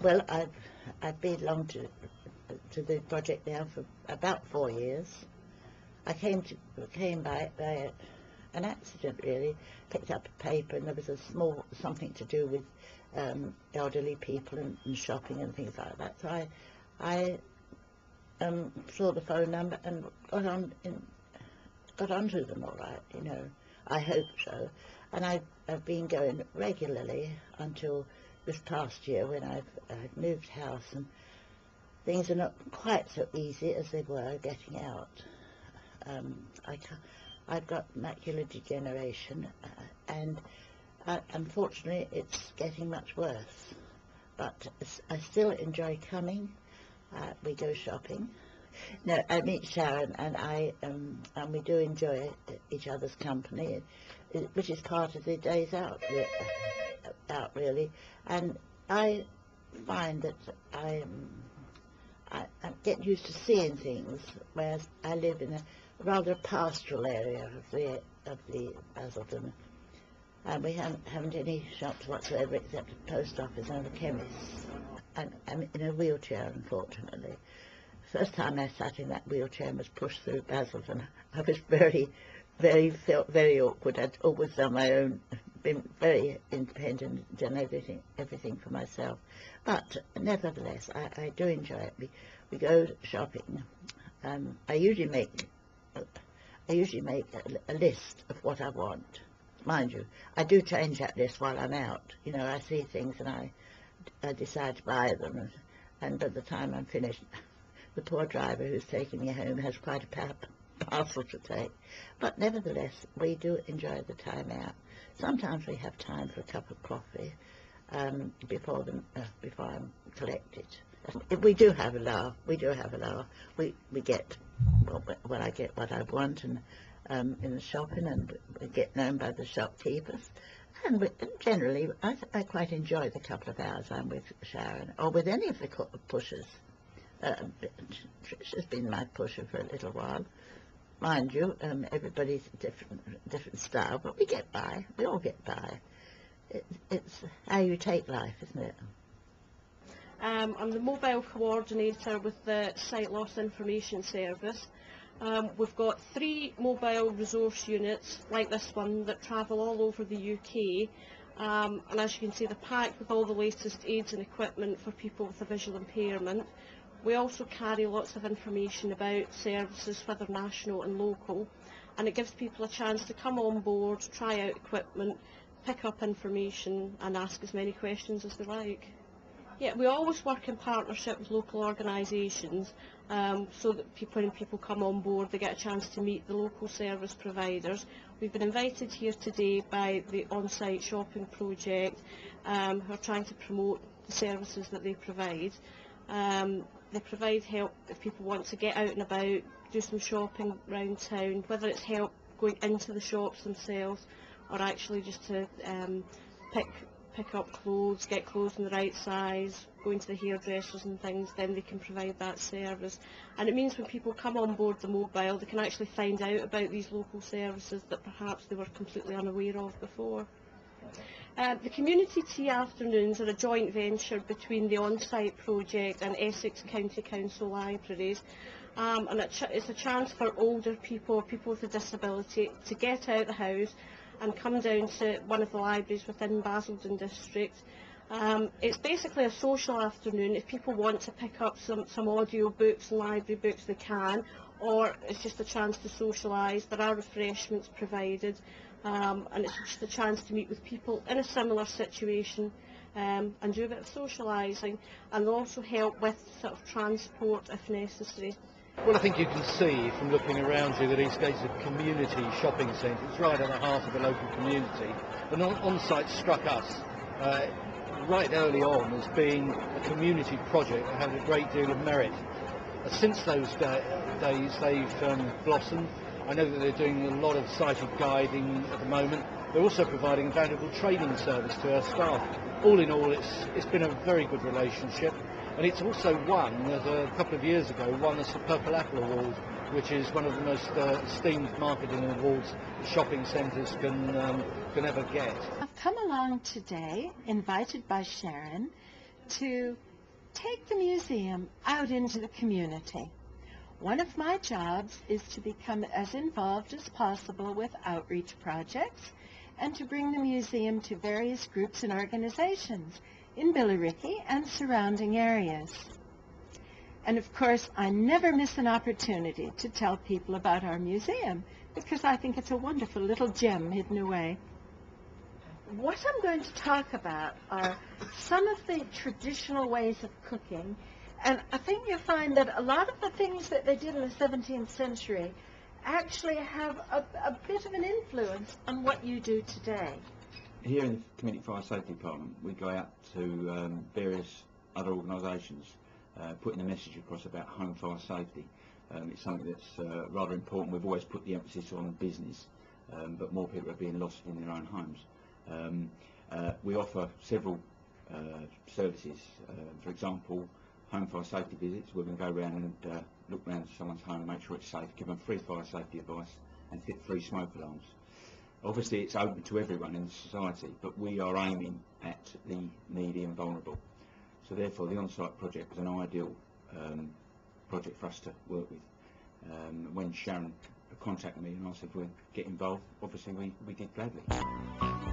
Well, I've been along to the project now for about 4 years. I came by an accident, really. Picked up a paper and there was a small something to do with elderly people and shopping and things like that. So I saw the phone number and got onto them all right, you know. I hope so. And I've been going regularly until this past year when I've moved house, and things are not quite so easy as they were getting out. I've got macular degeneration, and unfortunately it's getting much worse. But I still enjoy coming. We go shopping. No, I meet Sharon, and we do enjoy each other's company, which is part of the days out really. And I find that I get used to seeing things, whereas I live in a rather pastoral area of the Basildon, and we haven't any shops whatsoever except a post office and a chemist. I'm in a wheelchair, unfortunately. First time I sat in that wheelchair and was pushed through Basildon, I was felt very awkward. I'd always done my own, been very independent, done everything for myself. But nevertheless, I do enjoy it. We go shopping. I usually make a list of what I want. Mind you, I do change that list while I'm out. You know, I see things and I decide to buy them, and by the time I'm finished, the poor driver who's taking me home has quite a parcel to take. But nevertheless, we do enjoy the time out. Sometimes we have time for a cup of coffee before I'm collected. We do have a laugh. We get, well, I get what I want, and in the shopping, and we get known by the shopkeepers. And generally, I quite enjoy the couple of hours I'm with Sharon, or with any of the pushers. Trish has been my pusher for a little while. Mind you, everybody's different style, but we get by. We all get by. It's how you take life, isn't it? I'm the mobile coordinator with the Sight Loss Information Service. We've got 3 mobile resource units like this one that travel all over the UK, and as you can see, they're packed with all the latest aids and equipment for people with a visual impairment. We also carry lots of information about services, whether national and local, and it gives people a chance to come on board, try out equipment, pick up information and ask as many questions as they like. Yeah, we always work in partnership with local organisations, so that when people come on board they get a chance to meet the local service providers. We've been invited here today by the Onsight shopping project, who are trying to promote the services that they provide. They provide help if people want to get out and about, do some shopping around town, whether it's help going into the shops themselves or actually just to pick up clothes, get clothes in the right size, going to the hairdressers and things. Then they can provide that service. And it means when people come on board the mobile, they can actually find out about these local services that perhaps they were completely unaware of before. The community tea afternoons are a joint venture between the Onsight project and Essex County Council Libraries, and it's a chance for older people, people with a disability, to get out of the house and come down to one of the libraries within Basildon District. It's basically a social afternoon. If people want to pick up some audio books and library books, they can, or it's just a chance to socialise. There are refreshments provided, and it's just a chance to meet with people in a similar situation and do a bit of socialising, and they'll also help with sort of transport if necessary. Well, I think you can see from looking around you that Eastgate's a community shopping centre. It's right at the heart of the local community. And Onsight struck us right early on as being a community project that had a great deal of merit. Since those days, they've blossomed. I know that they're doing a lot of sighted guiding at the moment. They're also providing a valuable training service to our staff. All in all, it's been a very good relationship. And it's also won, a couple of years ago, won us the Purple Apple Award, which is one of the most esteemed marketing awards shopping centres can ever get. I've come along today, invited by Sharon, to take the museum out into the community. One of my jobs is to become as involved as possible with outreach projects and to bring the museum to various groups and organizations in Billericay and surrounding areas. And of course, I never miss an opportunity to tell people about our museum because I think it's a wonderful little gem hidden away. What I'm going to talk about are some of the traditional ways of cooking, and I think you'll find that a lot of the things that they did in the 17th century actually have a bit of an influence on what you do today. Here in the Community Fire Safety Department, we go out to various other organisations putting the message across about home fire safety. It's something that's rather important. We've always put the emphasis on business, but more people are being lost in their own homes. We offer several services. For example, home fire safety visits. We're going to go around and look around someone's home and make sure it's safe, give them free fire safety advice and fit free smoke alarms. Obviously it's open to everyone in society, but we are aiming at the needy and vulnerable. So therefore the Onsight project was an ideal project for us to work with. When Sharon contacted me and asked if we'd get involved, obviously we did gladly.